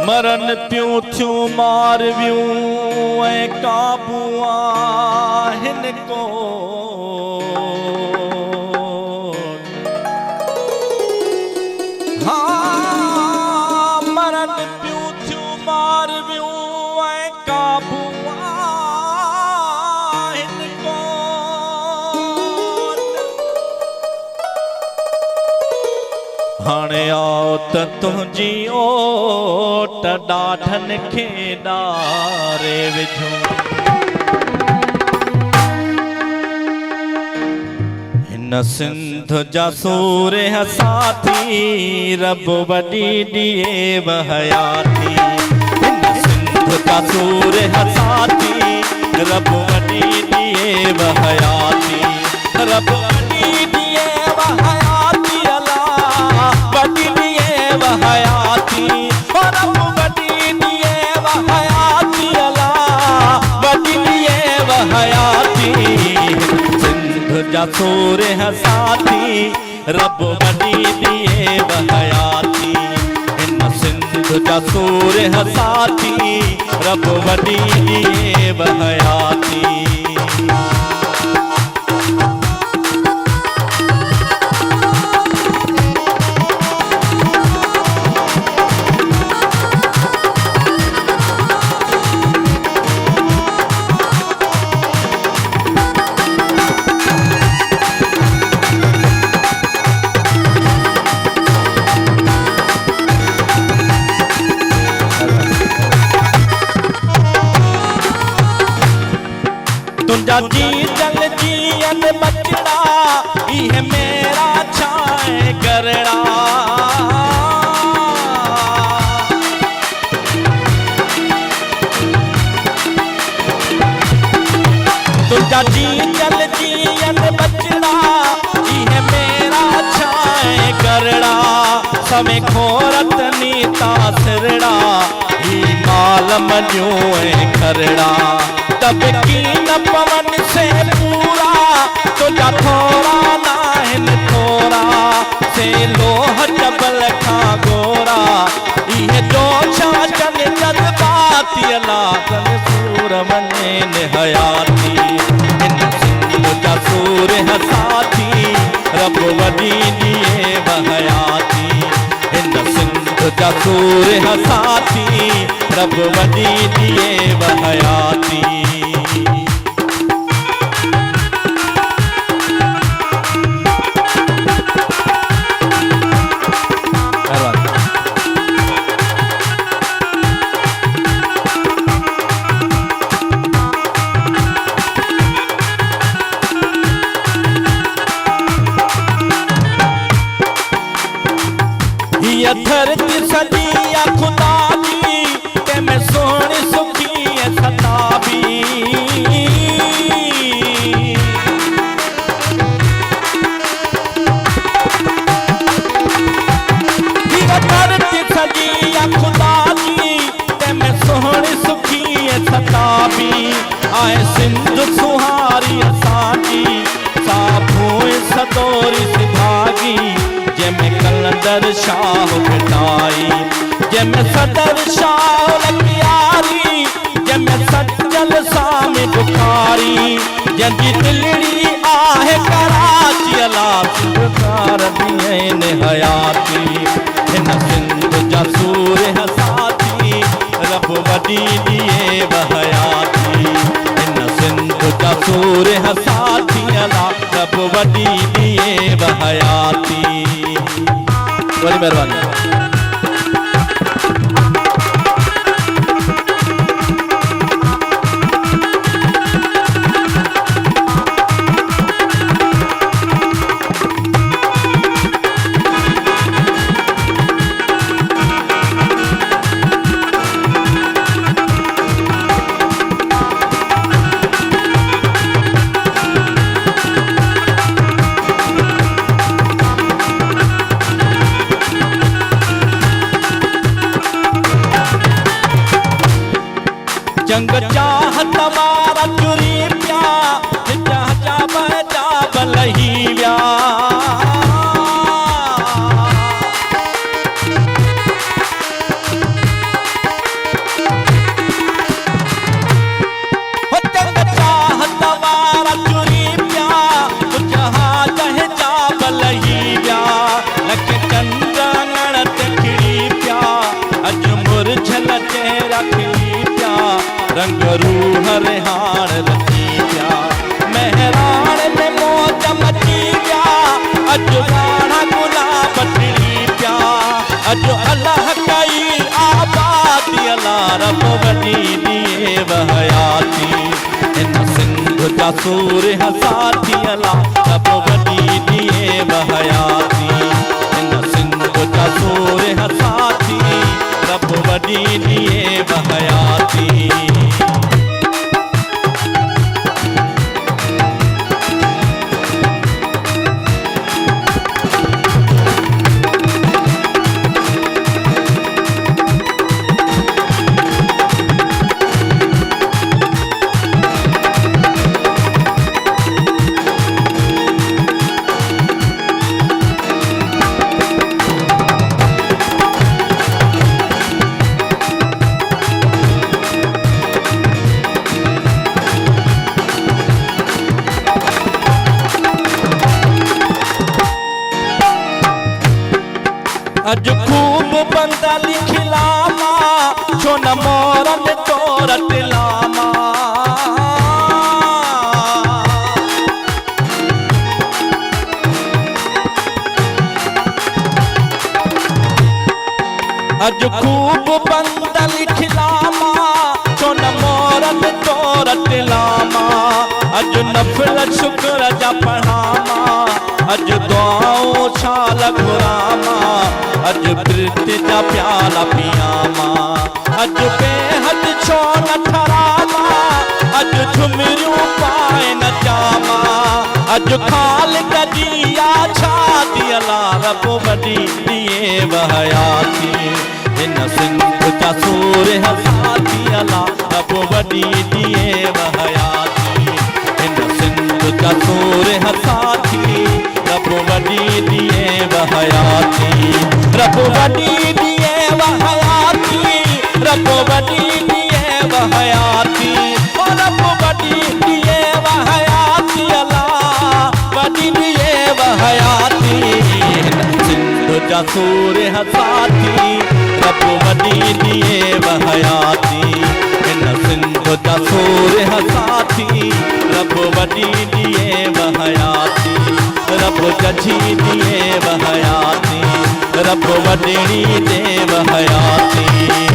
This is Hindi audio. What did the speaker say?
मरन पियूं थियूं मारवियूं ऐं काबू आहिनि को हाँ मरन पियूं थियूं मारवियूं ऐं काबू आहिनि को हाणे आओ त तुंहिंजी ओट ॾाढनि खे ॾारे विझूं हिन सिंध जा सूर साथी रब वॾी ॾिए हयाती हिन सिंध जा सूर साथी रब वॾी ॾिए हयाती रब वॾी ॾिए हयाती अला वॾी ॾिए हयाती रब वॾी ॾिए हयाती अला वॾी ॾिए हयाती सिंध जा सूर साथी रब वॾी ॾिए हयाती हिन सिंध जा सूर साथी रब वॾी ॾिए हयाती तुंजा जी जल जियन बचड़ा इहे मेरा छाए करड़ा तुंजा जी जल जियन बचड़ा इहे मेरा छाए करड़ा समें खोरत नीता सिरड़ा ही माल मनियो ऐं खरड़ा तब की न पवन से पूरा तुझा थोड़ा नाहिन थोड़ा से लोह जबल खा गोरा ये जो छाचन जज्बाती अला कल सूर मने हयाती इन सिंध जा सूर साथी रब वॾी ॾिए हयाती इन सिंध जा सूर साथी रब वॾी ॾिए हयाती धरती सजी या खुदा दी के मैं सोनी सुखी है सताबी धरती सजी या खुदा दी के मैं सोनी सुखी है सताबी आए सिंध सुहारी असांजी साभोए सदोरी सिभागी जैमें कलंदर शाह बिठाई जैमें सदर शाह लकियारी जैमें सज्जल सामी बुखारी जंजी दिलड़ी आहे कराची अला सिंधकार दियन हयाती हिन सिंध जा सूर साथी रब वॾी ॾिए हयाती हिन सिंध जा सूर साथी अला रब वॾी ॾिए हयाती बड़ी मेहरबानी परिहान रखी पिया मेहरान में मौज मची पिया अज गाना गुलाब टिड़ी पिया अज अल्लाह कई आबादी अल्लाह रब वॾी दिए वहयाती इन सिंध जा सूर हसाती अल्लाह रब वॾी दिए वहयाती इन सिंध जा सूर हसाती रब वॾी दिए वहयाती अज खूब बंदा लिखलामा छो न मोरन तोरत लामा अज खूब बंदा लिखलामा छो न मोरन तोरत लामा अज नफल शुक्र जा पढ़ामा अज दुआओं छाल घुरामा अज प्रीत जा प्याला पियामा अज बेहद छो न ठरामा अज झुमरियूं पाए न जामा अज खाल कजिया छाती अल्लाह रब वॾी दिए वहयाती इन सिंध जा सूर हसाती अल्लाह रब वॾी दिए वहयाती इन सिंध जा सूर हसाती रब वॾी दिए वहयाती रब वॾी दिए वहयाती रब वॾी दिए वहयाती ओ रब वॾी दिए वहयाती अल्लाह वॾी दिए वहयाती सिंध जा सूर हसाती रब वॾी दिए वहयाती इन सिंध जा सूर हसाती रब वॾी दिए वहयाती रब जझी दिए वहयाती रब वॾी दे वहयाती।